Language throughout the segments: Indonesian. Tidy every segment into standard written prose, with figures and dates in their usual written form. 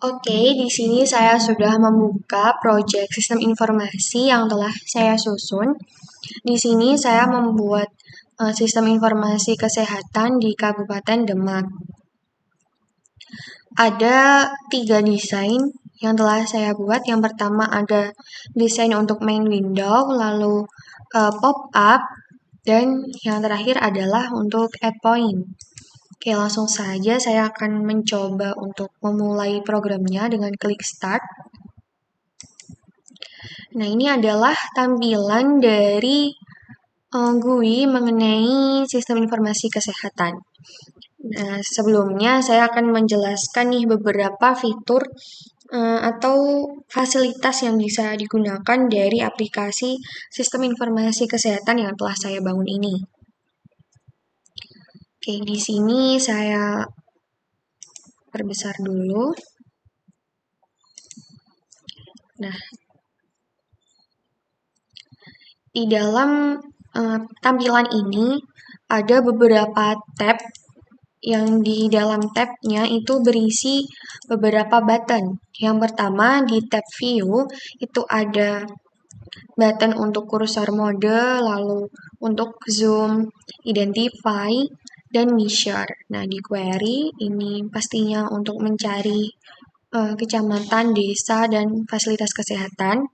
Oke, di sini saya sudah membuka proyek sistem informasi yang telah saya susun. Di sini saya membuat sistem informasi kesehatan di Kabupaten Demak. Ada 3 desain yang telah saya buat. Yang pertama ada desain untuk main window, lalu pop-up, dan yang terakhir adalah untuk add point. Oke, langsung saja saya akan mencoba untuk memulai programnya dengan klik start. Nah, ini adalah tampilan dari GUI mengenai sistem informasi kesehatan. Nah, sebelumnya saya akan menjelaskan nih beberapa fitur atau fasilitas yang bisa digunakan dari aplikasi sistem informasi kesehatan yang telah saya bangun ini. Oke, di sini saya perbesar dulu. Nah, di dalam tampilan ini ada beberapa tab yang di dalam tab-nya itu berisi beberapa button. Yang pertama di tab view itu ada button untuk kursor mode, lalu untuk zoom, identify, dan measure. Nah, di query ini pastinya untuk mencari kecamatan, desa, dan fasilitas kesehatan.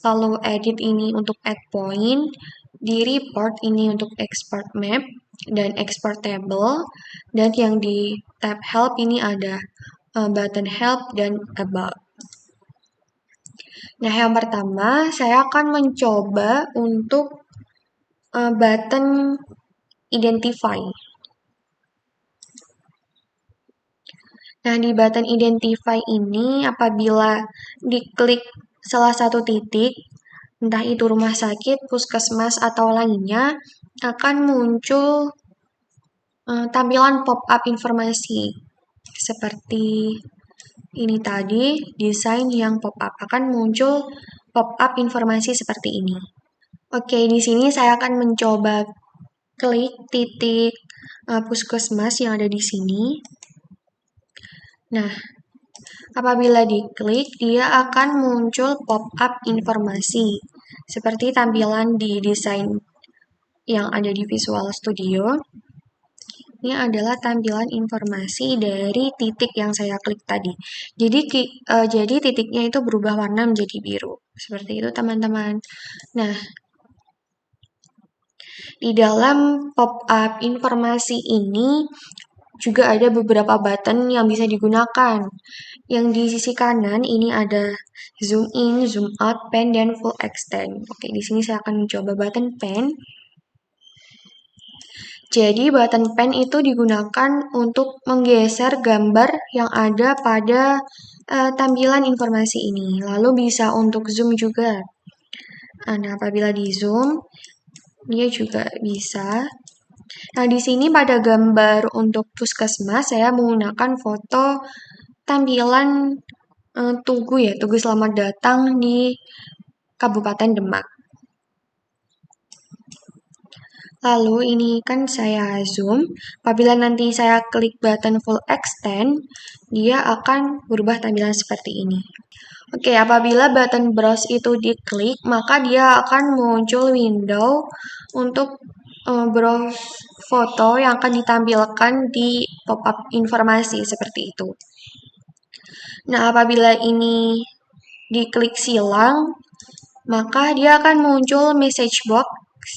Lalu edit ini untuk add point, di report ini untuk export map dan export table, dan yang di tab help ini ada button help dan about. Nah, yang pertama saya akan mencoba untuk button identify. Nah, di button identify ini apabila diklik salah satu titik, entah itu rumah sakit, puskesmas, atau lainnya, akan muncul tampilan pop-up informasi. Seperti ini tadi, desain yang pop-up. Akan muncul pop-up informasi seperti ini. Oke, di sini saya akan mencoba klik titik puskesmas yang ada di sini. Nah, apabila diklik, dia akan muncul pop-up informasi. Seperti tampilan di desain yang ada di Visual Studio. Ini adalah tampilan informasi dari titik yang saya klik tadi. Jadi titiknya itu berubah warna menjadi biru. Seperti itu, teman-teman. Nah, di dalam pop-up informasi ini juga ada beberapa button yang bisa digunakan. Yang di sisi kanan ini ada zoom in, zoom out, pen, dan full extend. Oke, di sini saya akan mencoba button pen. Jadi button pen itu digunakan untuk menggeser gambar yang ada pada tampilan informasi ini. Lalu bisa untuk zoom juga. Nah, apabila di zoom, dia juga bisa. Nah, di sini pada gambar untuk puskesmas, saya menggunakan foto tampilan Tugu Selamat Datang di Kabupaten Demak. Lalu ini kan saya zoom, apabila nanti saya klik button full extend, dia akan berubah tampilan seperti ini. Oke, apabila button browse itu diklik, maka dia akan muncul window untuk browse foto yang akan ditampilkan di pop-up informasi seperti itu. Nah, apabila ini diklik silang, maka dia akan muncul message box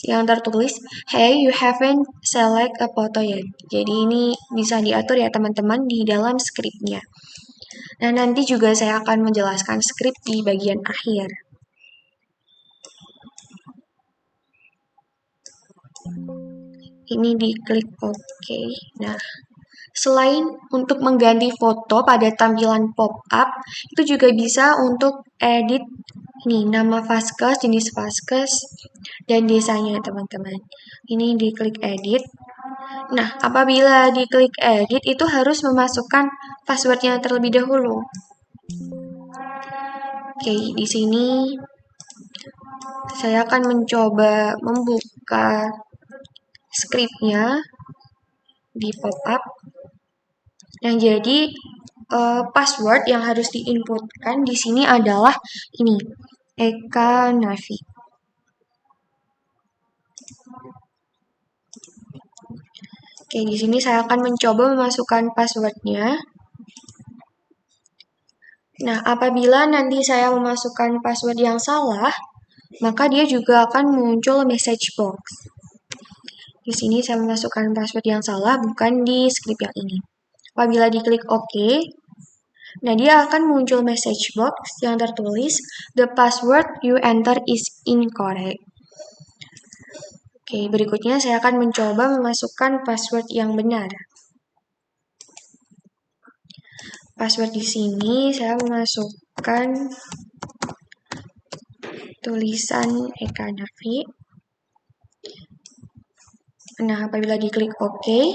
yang tertulis, "Hey, you haven't select a photo yet." Jadi ini bisa diatur ya teman-teman di dalam skripnya. Nah, nanti juga saya akan menjelaskan skrip di bagian akhir. Ini diklik OK. Nah, selain untuk mengganti foto pada tampilan pop-up, itu juga bisa untuk edit ini nama vaskes, jenis vaskes, dan desanya teman-teman. Ini diklik edit. Nah, apabila diklik edit itu harus memasukkan passwordnya terlebih dahulu. Oke, di sini saya akan mencoba membuka skripnya di pop-up. Nah, jadi password yang harus diinputkan di sini adalah ini, Eka Nafi. Oke, di sini saya akan mencoba memasukkan passwordnya. Nah, apabila nanti saya memasukkan password yang salah, maka dia juga akan muncul message box. Di sini saya memasukkan password yang salah, bukan di script yang ini. Apabila diklik OK, nah dia akan muncul message box yang tertulis, "The password you enter is incorrect." Oke, berikutnya saya akan mencoba memasukkan password yang benar. Password di sini saya memasukkan tulisan Eka Nafi. Nah, apabila diklik OK,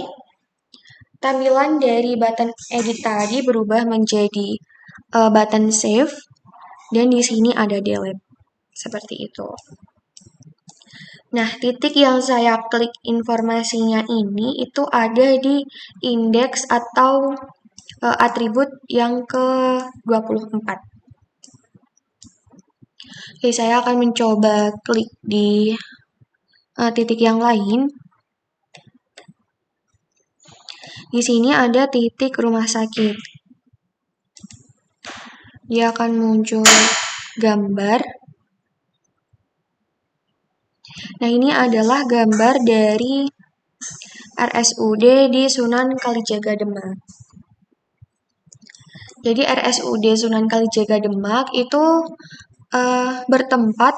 tampilan dari button edit tadi berubah menjadi button save, dan di sini ada delete. Seperti itu. Nah, titik yang saya klik informasinya ini itu ada di indeks atau atribut yang ke-24. Oke, saya akan mencoba klik di titik yang lain. Di sini ada titik rumah sakit. Dia akan muncul gambar. Nah, ini adalah gambar dari RSUD di Sunan Kalijaga Demak. Jadi RSUD Sunan Kalijaga Demak itu bertempat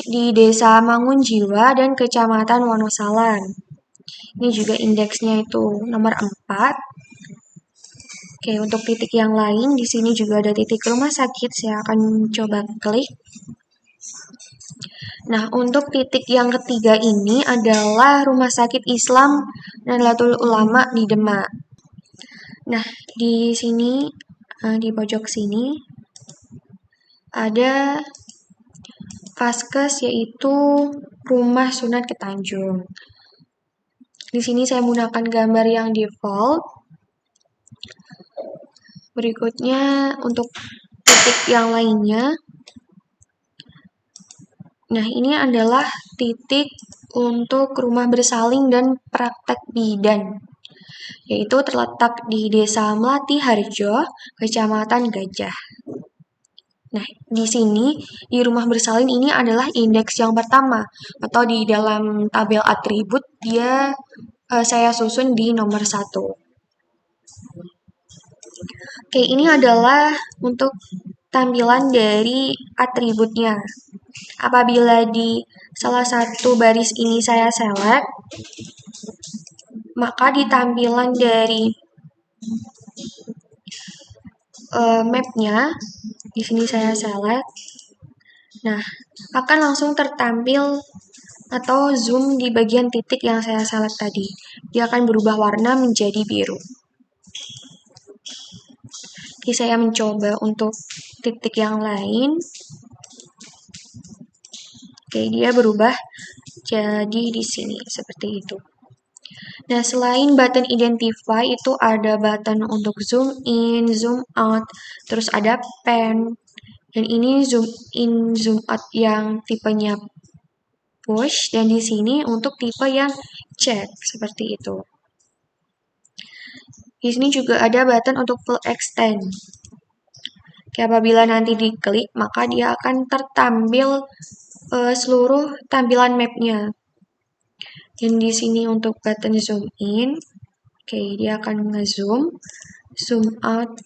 di Desa Mangunjiwa dan Kecamatan Wonosalam. Ini juga indeksnya itu nomor 4. Oke, untuk titik yang lain di sini juga ada titik rumah sakit. Saya akan coba klik. Nah, untuk titik yang ketiga ini adalah Rumah Sakit Islam Nahdlatul Ulama di Demak. Nah, di sini di pojok sini ada Vaskes, yaitu Rumah Sunat Ketanjung. Di sini saya menggunakan gambar yang default. Berikutnya untuk titik yang lainnya. Nah, ini adalah titik untuk rumah bersalin dan praktek bidan, yaitu terletak di Desa Melati Harjo, Kecamatan Gajah. Nah, di sini di rumah bersalin ini adalah indeks yang pertama, atau di dalam tabel atribut dia saya susun di nomor 1. Oke, ini adalah untuk tampilan dari atributnya. Apabila di salah satu baris ini saya select, maka di tampilan dari map-nya, di sini saya select. Nah, akan langsung tertampil atau zoom di bagian titik yang saya select tadi. Dia akan berubah warna menjadi biru. Oke, saya mencoba untuk titik yang lain. Oke, dia berubah jadi di sini seperti itu. Nah, selain button identify itu ada button untuk zoom in, zoom out, terus ada pen, dan ini zoom in, zoom out yang tipenya push, dan di sini untuk tipe yang check seperti itu. Di sini juga ada button untuk full extend. Oke, apabila nanti diklik, maka dia akan tertampil seluruh tampilan map-nya. Dan di sini untuk button zoom in, oke, dia akan nge-zoom, zoom out,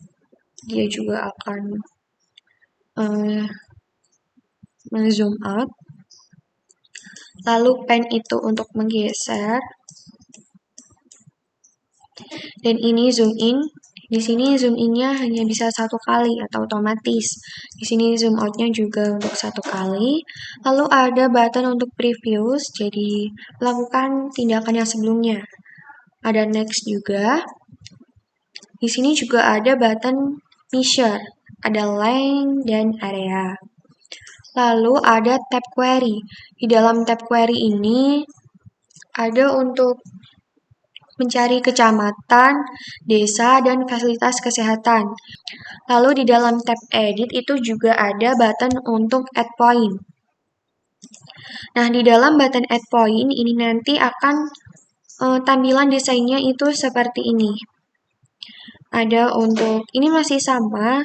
dia juga akan zoom out. Lalu pen itu untuk menggeser. Dan ini zoom in. Di sini zoom in-nya hanya bisa 1 kali atau otomatis. Di sini zoom out-nya juga untuk 1 kali. Lalu ada button untuk previous, jadi lakukan tindakan yang sebelumnya. Ada next juga. Di sini juga ada button measure, ada length dan area. Lalu ada tab query. Di dalam tab query ini ada untuk mencari kecamatan, desa, dan fasilitas kesehatan. Lalu di dalam tab edit itu juga ada button untuk add point. Nah, di dalam button add point ini nanti akan tampilan desainnya itu seperti ini. Ada untuk, ini masih sama,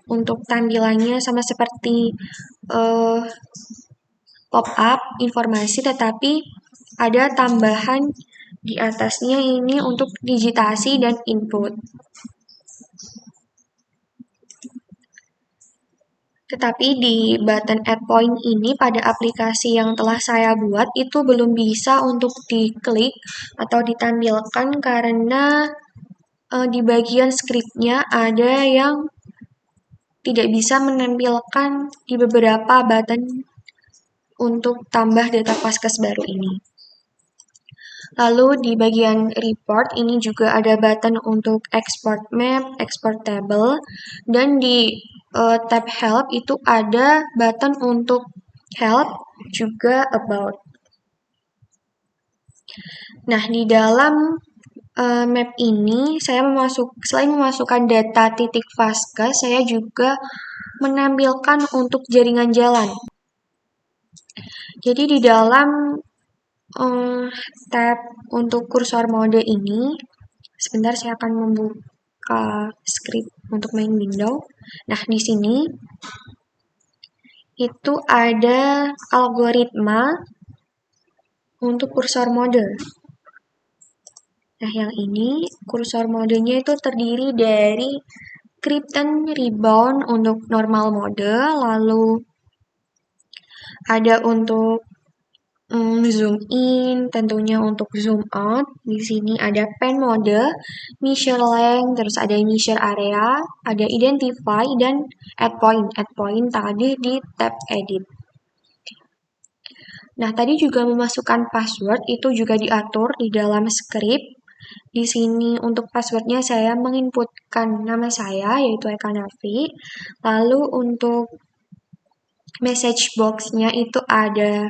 untuk tampilannya sama seperti pop-up informasi, tetapi ada tambahan di atasnya ini untuk digitasi dan input. Tetapi di button add point ini pada aplikasi yang telah saya buat itu belum bisa untuk diklik atau ditampilkan karena di bagian scriptnya ada yang tidak bisa menampilkan di beberapa button untuk tambah data Paskes baru ini. Lalu di bagian report ini juga ada button untuk export map, export table, dan di tab help itu ada button untuk help juga about. Nah, di dalam map ini saya selain memasukkan data titik Paskes, saya juga menampilkan untuk jaringan jalan. Jadi di dalam tab untuk kursor mode ini, sebentar saya akan membuka script untuk main window. Nah, di sini itu ada algoritma untuk kursor mode. Nah, yang ini kursor modenya itu terdiri dari Krypton Rebound untuk normal mode, lalu ada untuk zoom in, tentunya untuk zoom out. Di sini ada pen mode, measure length, terus ada measure area, ada identify, dan add point. Add point tadi di tab edit. Nah, tadi juga memasukkan password itu juga diatur di dalam script. Di sini untuk passwordnya saya menginputkan nama saya yaitu Eka Nafi. Lalu untuk message box-nya itu ada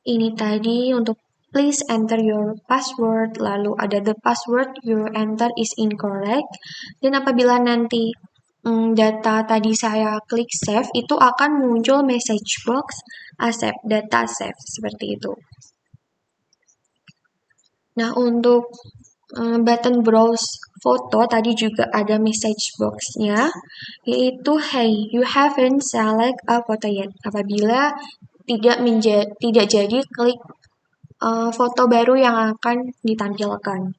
ini tadi untuk please enter your password, lalu ada the password you enter is incorrect, dan apabila nanti data tadi saya klik save, itu akan muncul message box accept data save, seperti itu. Nah, untuk button browse foto tadi juga ada message box-nya, yaitu hey, you haven't select a photo yet. Apabila tidak jadi klik foto baru yang akan ditampilkan.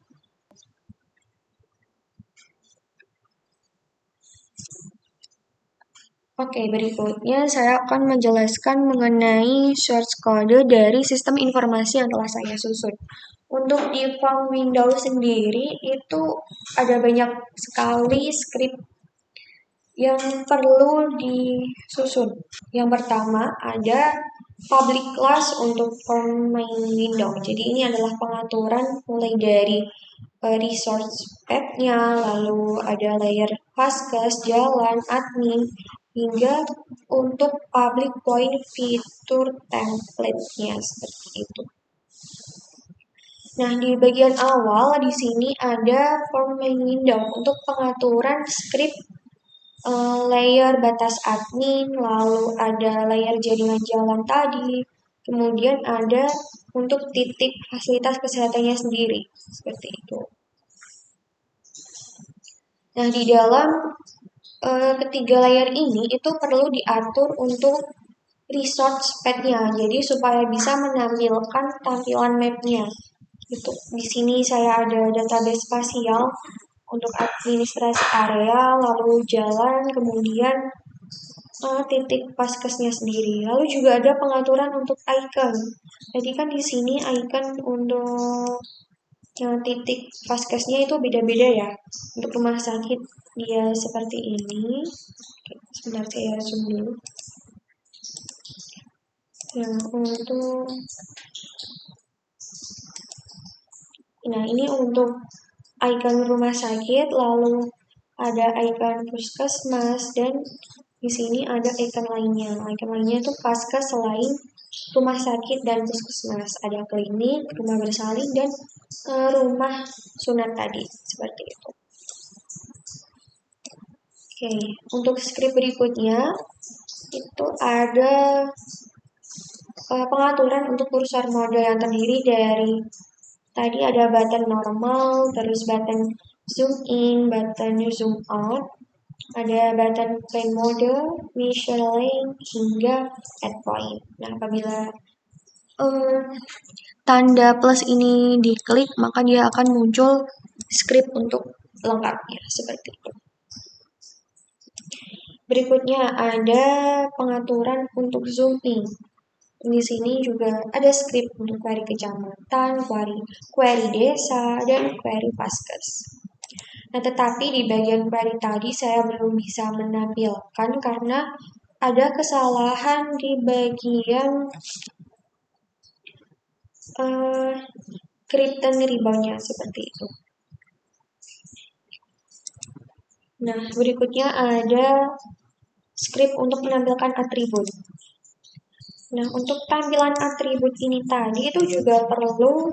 Oke, berikutnya saya akan menjelaskan mengenai source code dari sistem informasi yang telah saya susun. Untuk di form Windows sendiri itu ada banyak sekali script yang perlu disusun. Yang pertama ada public class untuk form main window. Jadi ini adalah pengaturan mulai dari resource path-nya, lalu ada layer Paskes, jalan, admin, hingga untuk public point fitur template-nya seperti itu. Nah, di bagian awal di sini ada form main window untuk pengaturan script layer batas admin, lalu ada layer jaringan jalan tadi, kemudian ada untuk titik fasilitas kesehatannya sendiri, seperti itu. Nah, di dalam ketiga layer ini itu perlu diatur untuk resource path-nya, jadi supaya bisa menampilkan tampilan map-nya. Gitu. Di sini saya ada database spasial untuk administrasi area, lalu jalan, kemudian titik Paskesnya sendiri. Lalu juga ada pengaturan untuk icon. Jadi kan di sini icon untuk yang titik Paskesnya itu beda-beda ya. Untuk rumah sakit dia seperti ini. Oke, sebentar saya zoom dulu. Yang untuk ini untuk icon rumah sakit, lalu ada icon puskesmas, dan di sini ada icon lainnya. Icon lainnya itu Paskes selain rumah sakit dan puskesmas. Ada klinik, rumah bersalin, dan rumah sunat tadi, seperti itu. Oke, untuk script berikutnya itu ada pengaturan untuk kursor mode yang terdiri dari tadi ada button normal, terus button zoom in, button zoom out, ada button play mode, measure lane, hingga add point. Nah, apabila tanda plus ini diklik, maka dia akan muncul script untuk lengkapnya, seperti itu. Berikutnya ada pengaturan untuk zoom in. Di sini juga ada script untuk query kecamatan, query desa, dan query Vaskes. Nah, tetapi di bagian query tadi saya belum bisa menampilkan karena ada kesalahan di bagian Krypton rebound-nya seperti itu. Nah, berikutnya ada script untuk menampilkan atribut. Nah, untuk tampilan atribut ini tadi itu juga perlu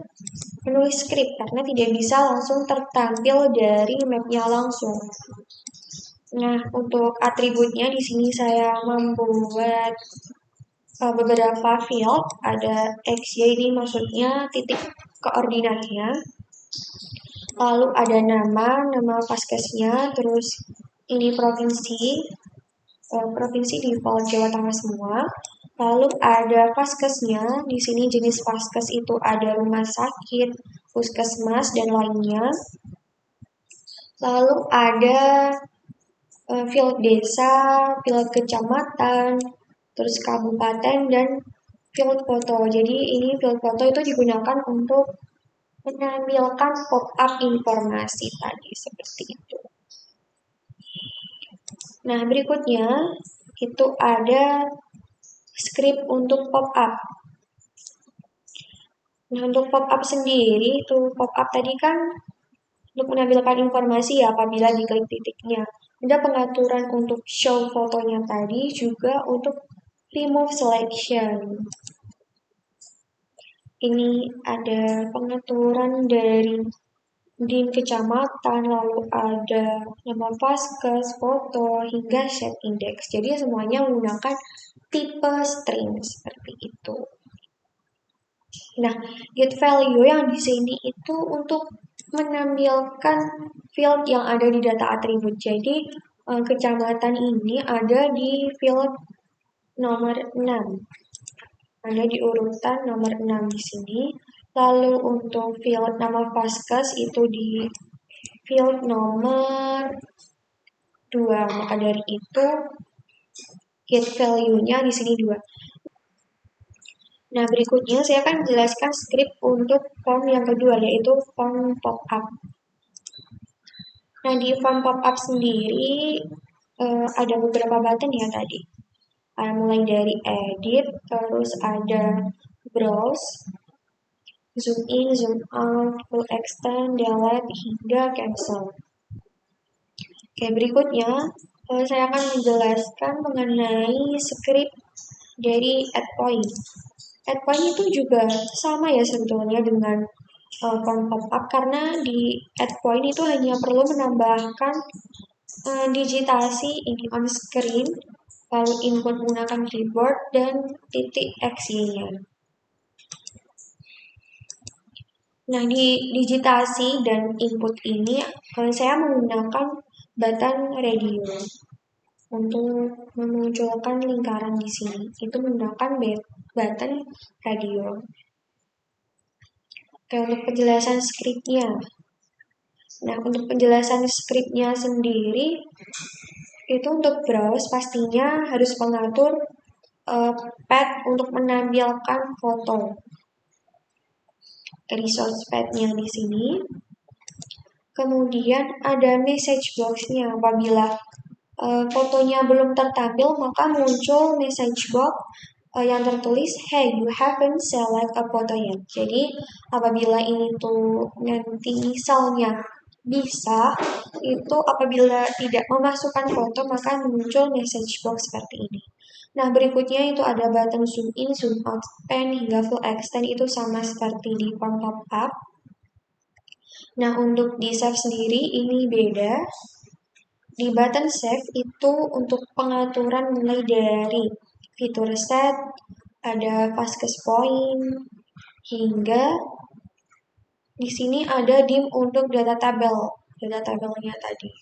menulis script karena tidak bisa langsung tertampil dari mapnya langsung. Nah, untuk atributnya di sini saya membuat beberapa field, ada XY ini maksudnya titik koordinatnya. Lalu ada nama Vaskesnya, terus ini provinsi default Jawa Tengah semua. Lalu ada Vaskesnya, di sini jenis Vaskes itu ada rumah sakit, puskesmas, dan lainnya. Lalu ada field desa, field kecamatan, terus kabupaten, dan field foto. Jadi ini field foto itu digunakan untuk menampilkan pop-up informasi tadi, seperti itu. Nah, berikutnya itu ada script untuk pop-up. Nah, untuk pop-up sendiri, itu pop-up tadi kan untuk menampilkan informasi ya apabila diklik titiknya. Ada pengaturan untuk show fotonya tadi, juga untuk remove selection. Ini ada pengaturan dari DIN kecamatan, lalu ada nama Vaskes, foto, hingga set index. Jadi semuanya menggunakan tipe string seperti itu. Nah, get value yang di sini itu untuk menampilkan field yang ada di data atribut. Jadi kecamatan ini ada di field nomor 6. Ada di urutan nomor 6 di sini. Lalu untuk field nama Vaskes itu di field nomor 2. Maka dari itu get value-nya di sini 2. Nah, berikutnya saya akan menjelaskan script untuk form yang kedua, yaitu form pop-up. Nah, di form pop-up sendiri ada beberapa button ya tadi. Mulai dari edit, terus ada browse, zoom in, zoom out, full extend, delete, hingga cancel. Oke, berikutnya saya akan menjelaskan mengenai script dari add point. Add point itu juga sama ya sebetulnya dengan form pop-up karena di add point itu hanya perlu menambahkan digitasi ini on screen, lalu input menggunakan keyboard dan titik XY-nya. Nah, di digitasi dan input ini saya menggunakan button radio untuk memunculkan lingkaran di sini. Itu menggunakan button radio. Oke, untuk penjelasan scriptnya. Nah, untuk penjelasan scriptnya sendiri, itu untuk browse pastinya harus mengatur pad untuk menampilkan foto. Resource pad-nya di sini. Kemudian ada message box-nya. Apabila fotonya belum tertampil, maka muncul message box yang tertulis, hey, you haven't select a photo yet. Jadi, apabila ini tuh nanti misalnya bisa, itu apabila tidak memasukkan foto, maka muncul message box seperti ini. Nah, berikutnya itu ada button zoom in, zoom out, pen, hingga full extend. Itu sama seperti di form pop-up. Nah, untuk di save sendiri ini beda. Di button save itu untuk pengaturan mulai dari fitur set, ada fastest point, hingga di sini ada dim untuk data tabelnya tadi.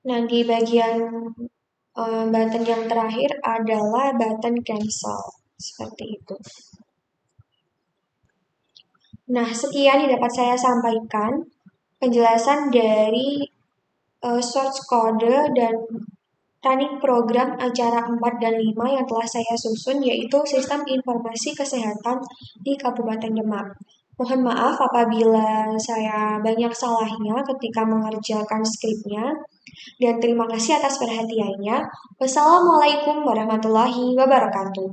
Nah, di bagian button yang terakhir adalah button cancel, seperti itu. Nah, sekian yang dapat saya sampaikan penjelasan dari source code dan running program acara 4 dan 5 yang telah saya susun, yaitu Sistem Informasi Kesehatan di Kabupaten Demak. Mohon maaf apabila saya banyak salahnya ketika mengerjakan skripnya, dan terima kasih atas perhatiannya. Wassalamualaikum warahmatullahi wabarakatuh.